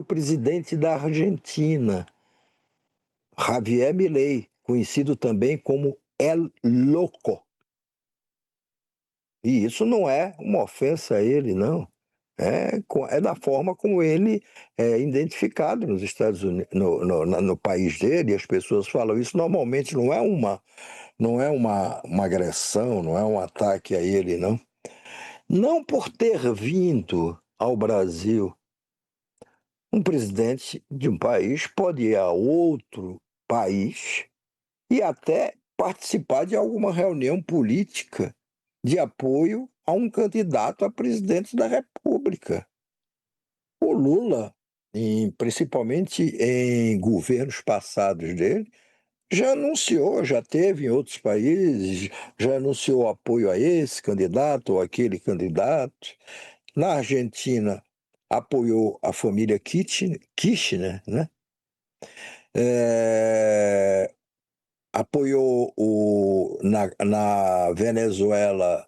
o presidente da Argentina, Javier Milei, conhecido também como El Loco. E isso não é uma ofensa a ele, não. É da forma como ele é identificado nos Estados Unidos, no país dele, e as pessoas falam isso. Normalmente não é uma agressão, não é um ataque a ele, não. Não por ter vindo ao Brasil, um presidente de um país pode ir a outro país e até participar de alguma reunião política de apoio a um candidato a presidente da República. O Lula, principalmente em governos passados dele, já anunciou, já teve em outros países, já anunciou apoio a esse candidato ou aquele candidato. Na Argentina, apoiou a família Kirchner, né? Apoiou na Venezuela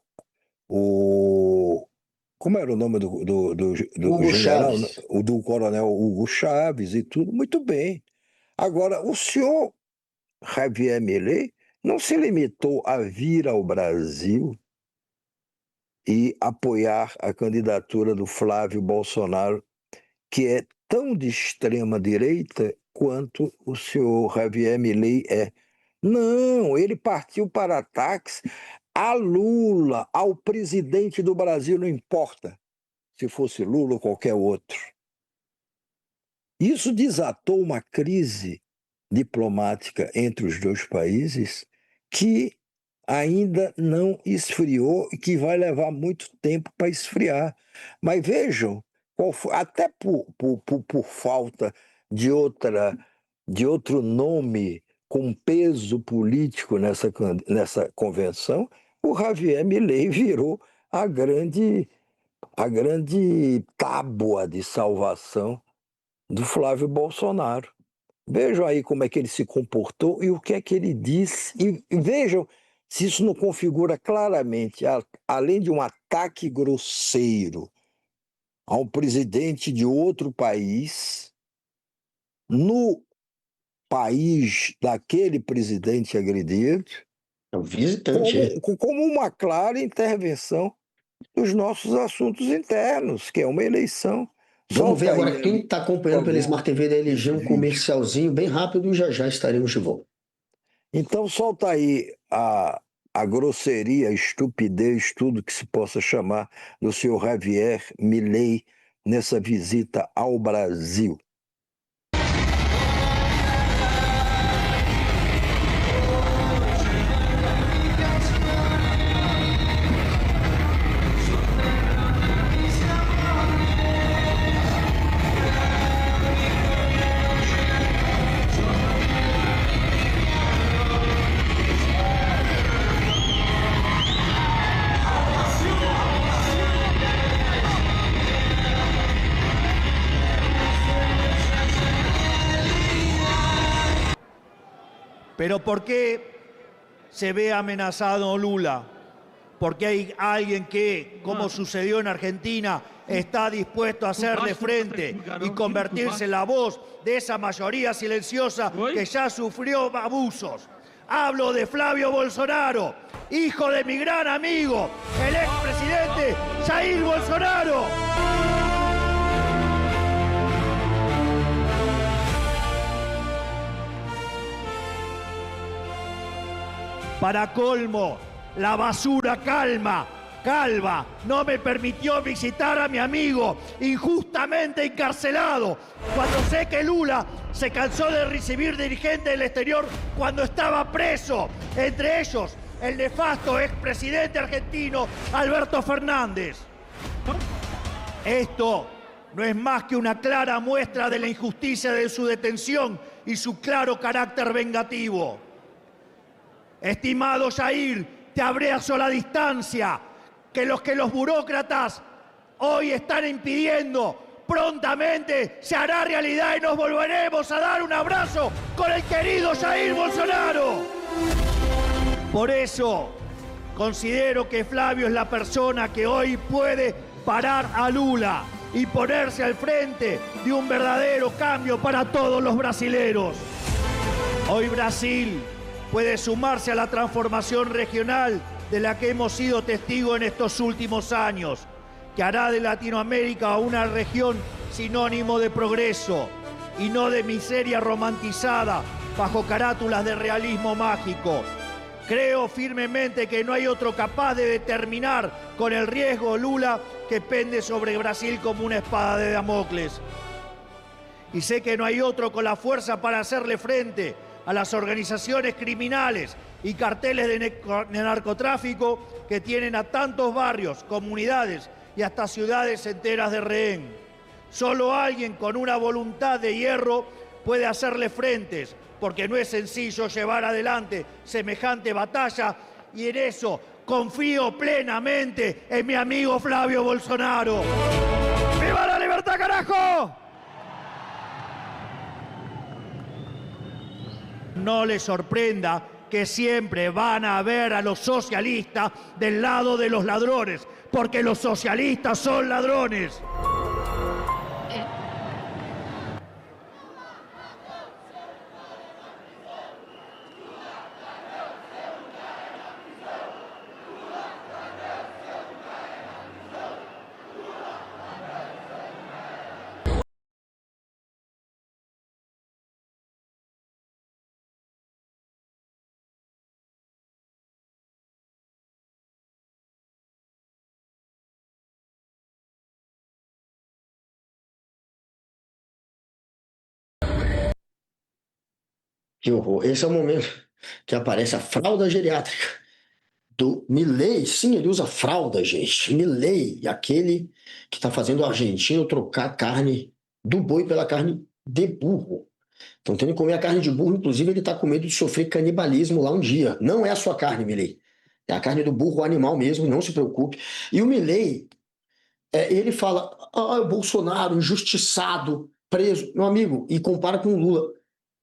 como era o nome do Hugo general? Chávez. O do coronel Hugo Chávez e tudo, muito bem. Agora, o senhor Javier Milei não se limitou a vir ao Brasil e apoiar a candidatura do Flávio Bolsonaro, que é tão de extrema direita quanto o senhor Javier Milei é. Não, ele partiu para ataques a Lula, ao presidente do Brasil, não importa se fosse Lula ou qualquer outro. Isso desatou uma crise diplomática entre os dois países que ainda não esfriou e que vai levar muito tempo para esfriar. Mas vejam, até por falta de outro nome com peso político nessa convenção, o Javier Milei virou a grande tábua de salvação do Flávio Bolsonaro. Vejam aí como é que ele se comportou e o que é que ele disse. E vejam se isso não configura claramente, além de um ataque grosseiro a um presidente de outro país, no país daquele presidente agredido, É um visitante. como uma clara intervenção nos nossos assuntos internos, que é uma eleição. Vamos ver Solta agora aí, quem está acompanhando pela Smart TV da LG, um comercialzinho bem rápido e já já estaremos de volta. Então solta aí a grosseria, a estupidez, tudo que se possa chamar do senhor Javier Milei nessa visita ao Brasil. Pero ¿por qué se ve amenazado Lula? Porque hay alguien que, como sucedió en Argentina, está dispuesto a hacerle frente y convertirse en la voz de esa mayoría silenciosa que ya sufrió abusos. Hablo de Flavio Bolsonaro, hijo de mi gran amigo, el expresidente Jair Bolsonaro. Para colmo, la basura calva no me permitió visitar a mi amigo injustamente encarcelado, cuando sé que Lula se cansó de recibir dirigentes del exterior cuando estaba preso, entre ellos el nefasto expresidente argentino Alberto Fernández. Esto no es más que una clara muestra de la injusticia de su detención y su claro carácter vengativo. Estimado Jair, te abrazo a la distancia, que los burócratas hoy están impidiendo, prontamente se hará realidad y nos volveremos a dar un abrazo con el querido Jair Bolsonaro. Por eso, considero que Flavio es la persona que hoy puede parar a Lula. y ponerse al frente de un verdadero cambio para todos los brasileros. Hoy Brasil puede sumarse a la transformación regional de la que hemos sido testigos en estos últimos años, que hará de Latinoamérica una región sinónimo de progreso y no de miseria romantizada bajo carátulas de realismo mágico. Creo firmemente que no hay otro capaz de determinar con el riesgo Lula que pende sobre Brasil como una espada de Damocles. Y sé que no hay otro con la fuerza para hacerle frente a las organizaciones criminales y carteles de narcotráfico que tienen a tantos barrios, comunidades y hasta ciudades enteras de rehén. Solo alguien con una voluntad de hierro puede hacerle frentes, porque no es sencillo llevar adelante semejante batalla, y en eso confío plenamente en mi amigo Flavio Bolsonaro. ¡Viva la libertad, carajo! No les sorprenda que siempre van a ver a los socialistas del lado de los ladrones, porque los socialistas son ladrones. Que horror. Esse é o momento que aparece a fralda geriátrica do Milei. Sim, ele usa fralda, gente. Milei, aquele que está fazendo o argentino trocar a carne do boi pela carne de burro. Estão tendo que comer a carne de burro, inclusive ele está com medo de sofrer canibalismo lá um dia. Não é a sua carne, Milei. É a carne do burro, o animal mesmo, não se preocupe. E o Milei, ele fala, o Bolsonaro, injustiçado, preso. Meu amigo, e compara com o Lula.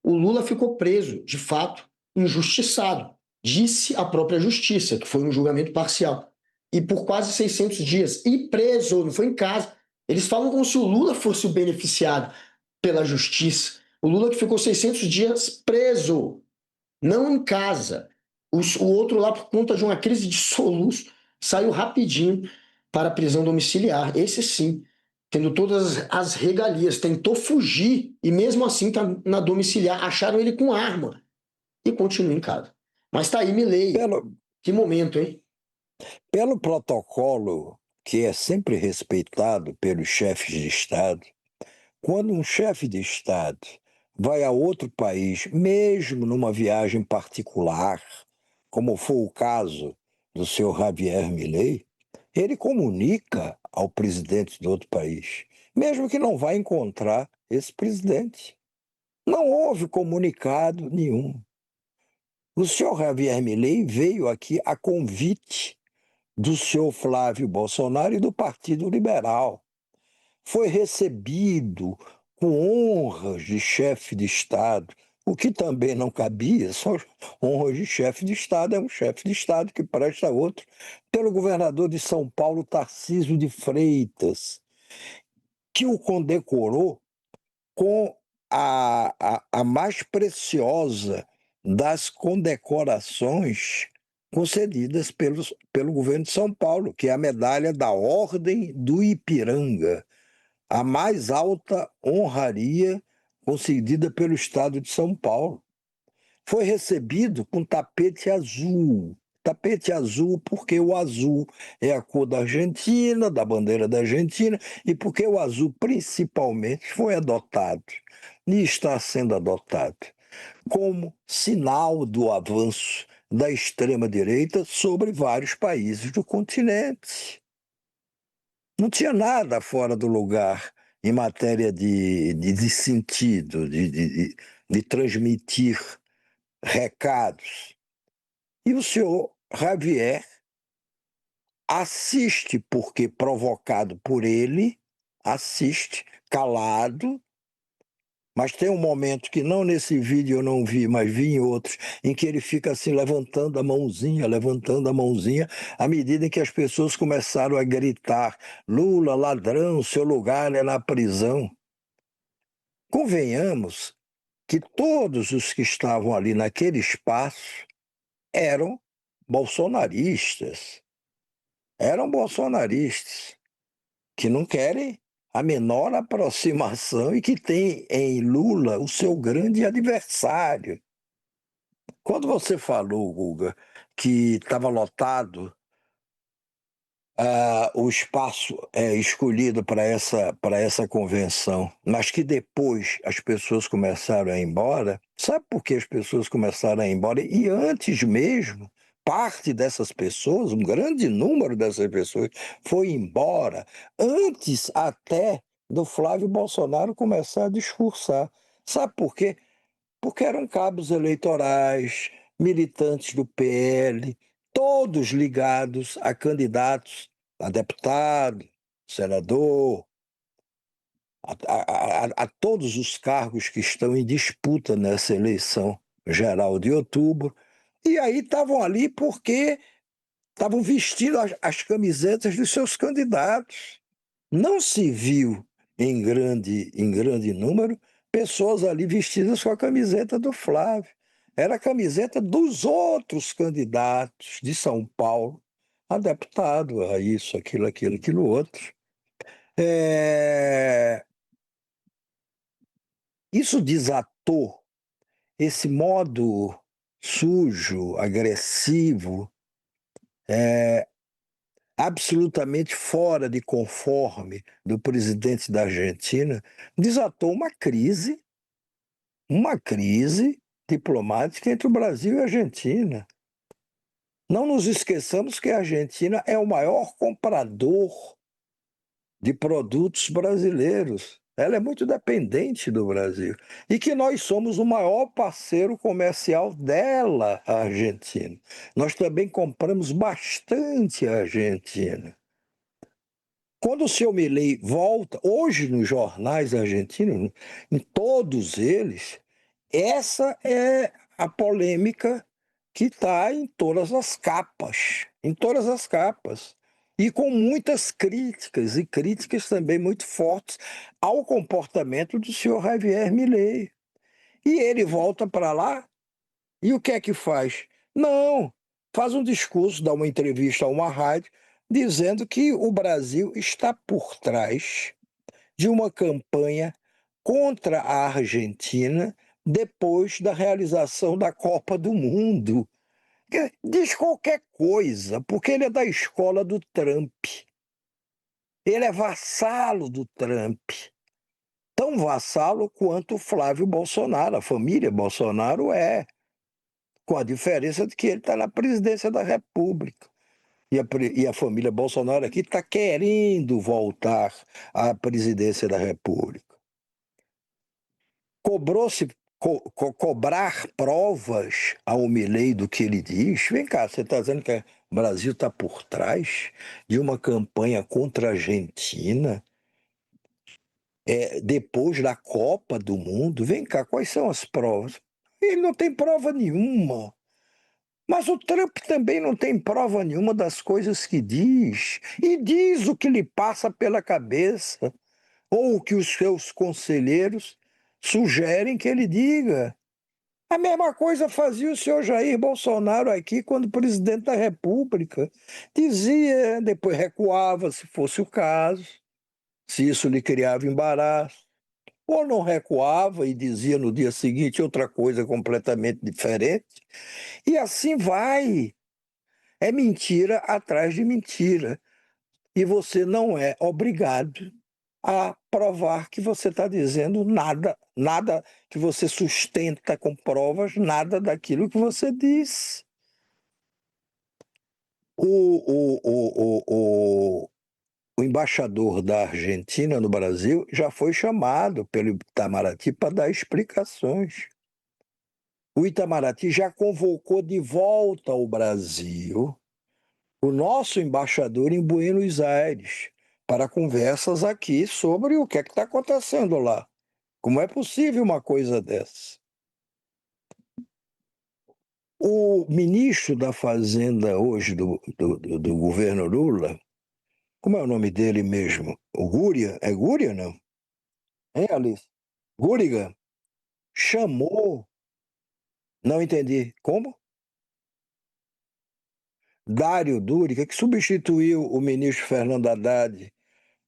O Lula ficou preso, de fato, injustiçado. Disse a própria justiça, que foi um julgamento parcial. E por quase 600 dias. E preso, não foi em casa. Eles falam como se o Lula fosse o beneficiado pela justiça. O Lula que ficou 600 dias preso, não em casa. O outro lá, por conta de uma crise de soluço, saiu rapidinho para a prisão domiciliar. Esse sim, tendo todas as regalias, tentou fugir e mesmo assim está na domiciliar. Acharam ele com arma e continua em casa. Mas está aí Milei. Que momento, hein? Pelo protocolo que é sempre respeitado pelos chefes de Estado, quando um chefe de Estado vai a outro país, mesmo numa viagem particular, como foi o caso do senhor Javier Milei, ele comunica ao presidente do outro país, mesmo que não vá encontrar esse presidente. Não houve comunicado nenhum. O senhor Javier Milei veio aqui a convite do senhor Flávio Bolsonaro e do Partido Liberal. Foi recebido com honras de chefe de Estado, o que também não cabia, são honras de chefe de Estado, é um chefe de Estado que presta a outro, pelo governador de São Paulo, Tarcísio de Freitas, que o condecorou com a mais preciosa das condecorações concedidas pelo governo de São Paulo, que é a medalha da Ordem do Ipiranga, a mais alta honraria concedida pelo Estado de São Paulo. Foi recebido com tapete azul. Tapete azul porque o azul é a cor da Argentina, da bandeira da Argentina, e porque o azul principalmente foi adotado e está sendo adotado como sinal do avanço da extrema-direita sobre vários países do continente. Não tinha nada fora do lugar em matéria de sentido, de transmitir recados. E o senhor Javier assiste, porque provocado por ele, assiste calado Mas tem um momento que não nesse vídeo eu não vi, mas vi em outros, em que ele fica assim levantando a mãozinha, à medida em que as pessoas começaram a gritar: Lula, ladrão, seu lugar é na prisão. Convenhamos que todos os que estavam ali naquele espaço eram bolsonaristas. Eram bolsonaristas que não querem a menor aproximação e que têm em Lula o seu grande adversário. Quando você falou, Guga, que estava lotado o espaço escolhido para essa convenção, mas que depois as pessoas começaram a ir embora, sabe por que as pessoas começaram a ir embora? E antes mesmo, parte dessas pessoas, um grande número dessas pessoas, foi embora, antes até do Flávio Bolsonaro começar a discursar. Sabe por quê? Porque eram cabos eleitorais, militantes do PL, todos ligados a candidatos a deputado, senador, a todos os cargos que estão em disputa nessa eleição geral de outubro. E aí estavam ali porque estavam vestindo as camisetas dos seus candidatos. Não se viu em grande número pessoas ali vestidas com a camiseta do Flávio. Era a camiseta dos outros candidatos de São Paulo a deputado, a isso, aquilo outro. Isso desatou esse modo sujo, agressivo, absolutamente fora de conforme do presidente da Argentina, desatou uma crise diplomática entre o Brasil e a Argentina. Não nos esqueçamos que a Argentina é o maior comprador de produtos brasileiros. Ela é muito dependente do Brasil. E que nós somos o maior parceiro comercial dela, a Argentina. Nós também compramos bastante a Argentina. Quando o senhor Milei volta, hoje nos jornais argentinos, em todos eles, essa é a polêmica que está em todas as capas, e com muitas críticas, e críticas também muito fortes ao comportamento do senhor Javier Milei. E ele volta para lá, e o que é que faz? Não, faz um discurso, dá uma entrevista a uma rádio, dizendo que o Brasil está por trás de uma campanha contra a Argentina depois da realização da Copa do Mundo. Diz qualquer coisa, porque ele é da escola do Trump. Ele é vassalo do Trump. Tão vassalo quanto o Flávio Bolsonaro, a família Bolsonaro é. Com a diferença de que ele está na presidência da República. E a família Bolsonaro aqui está querendo voltar à presidência da República. Cobrar provas ao Milei do que ele diz. Vem cá, você está dizendo que o Brasil está por trás de uma campanha contra a Argentina depois da Copa do Mundo? Vem cá, quais são as provas? Ele não tem prova nenhuma. Mas o Trump também não tem prova nenhuma das coisas que diz. E diz o que lhe passa pela cabeça, ou o que os seus conselheiros sugerem que ele diga. A mesma coisa fazia o senhor Jair Bolsonaro aqui quando presidente da República. Dizia, depois recuava, se fosse o caso, se isso lhe criava embaraço. Ou não recuava e dizia no dia seguinte outra coisa completamente diferente. E assim vai. É mentira atrás de mentira. E você não é obrigado a provar que você está dizendo nada, nada que você sustenta com provas, nada daquilo que você diz. O embaixador da Argentina no Brasil já foi chamado pelo Itamaraty para dar explicações. O Itamaraty já convocou de volta ao Brasil o nosso embaixador em Buenos Aires para conversas aqui sobre o que é que está acontecendo lá. Como é possível uma coisa dessa? O ministro da Fazenda hoje do governo Lula, como é o nome dele mesmo? O Gúria? É Gúria, não? Hein, Alice? Gúriga chamou. Não entendi. Como? Dário Dúriga, que substituiu o ministro Fernando Haddad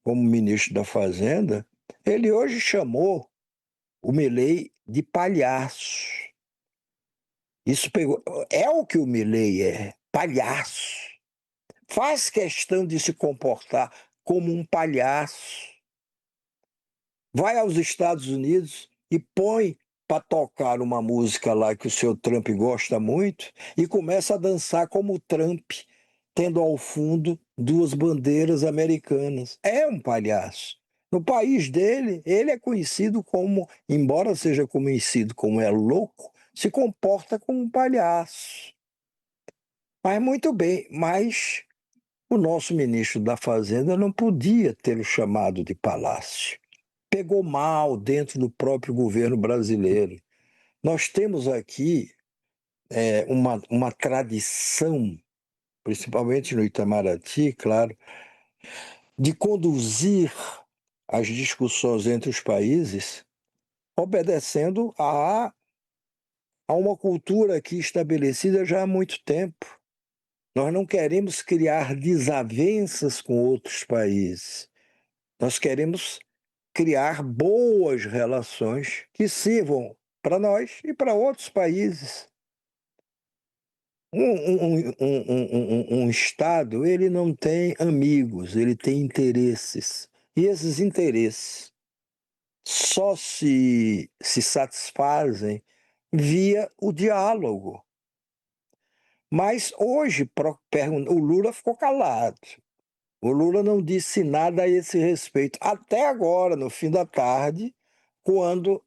como ministro da Fazenda, ele hoje chamou o Milei de palhaço. Isso pegou. É o que o Milei é, palhaço. Faz questão de se comportar como um palhaço. Vai aos Estados Unidos e põe para tocar uma música lá que o seu Trump gosta muito e começa a dançar como o Trump, tendo ao fundo duas bandeiras americanas. É um palhaço. No país dele, ele é conhecido como, embora seja conhecido como é louco, se comporta como um palhaço. Mas muito bem, mas o nosso ministro da Fazenda não podia ter o chamado de palácio. Pegou mal dentro do próprio governo brasileiro. Nós temos aqui uma tradição, principalmente no Itamaraty, claro, de conduzir as discussões entre os países obedecendo a uma cultura aqui estabelecida já há muito tempo. Nós não queremos criar desavenças com outros países. Nós queremos criar boas relações que sirvam para nós e para outros países. Um Estado, ele não tem amigos, ele tem interesses. E esses interesses só se satisfazem via o diálogo. Mas hoje o Lula ficou calado. O Lula não disse nada a esse respeito, até agora, no fim da tarde, quando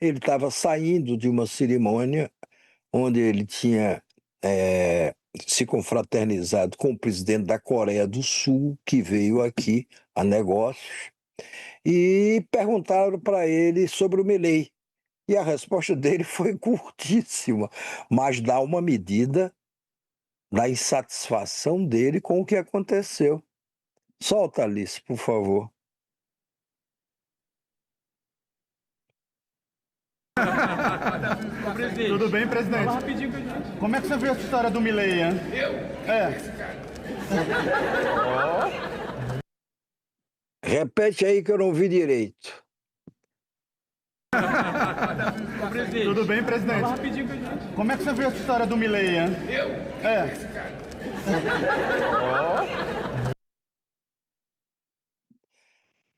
ele estava saindo de uma cerimônia onde ele tinha se confraternizado com o presidente da Coreia do Sul, que veio aqui a negócios, e perguntaram para ele sobre o Milei. E a resposta dele foi curtíssima, mas dá uma medida da insatisfação dele com o que aconteceu. Solta, Alice, por favor. Tudo bem, presidente? Como é que você viu essa história do Milei, hein? Repete aí que eu não vi direito. Tudo bem, presidente? Como é que você viu essa história do Milei, hein?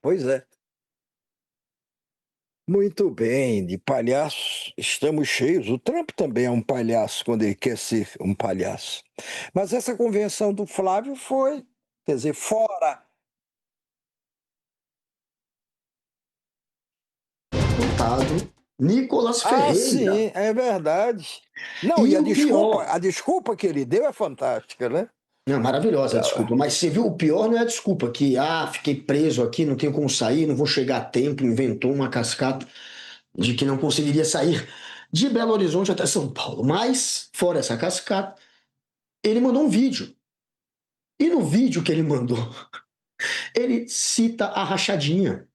Pois é. Muito bem, de palhaços estamos cheios. O Trump também é um palhaço quando ele quer ser um palhaço. Mas essa convenção do Flávio foi, quer dizer, fora. Deputado Nicolas Ah, Ferreira. sim, é verdade. Não, e E o pior, a desculpa que ele deu é fantástica, né? não, maravilhosa a desculpa, mas você viu, o pior não é a desculpa, que fiquei preso aqui, não tenho como sair, não vou chegar a tempo, inventou uma cascata de que não conseguiria sair de Belo Horizonte até São Paulo. Mas, fora essa cascata, ele mandou um vídeo. E no vídeo que ele mandou, ele cita a rachadinha.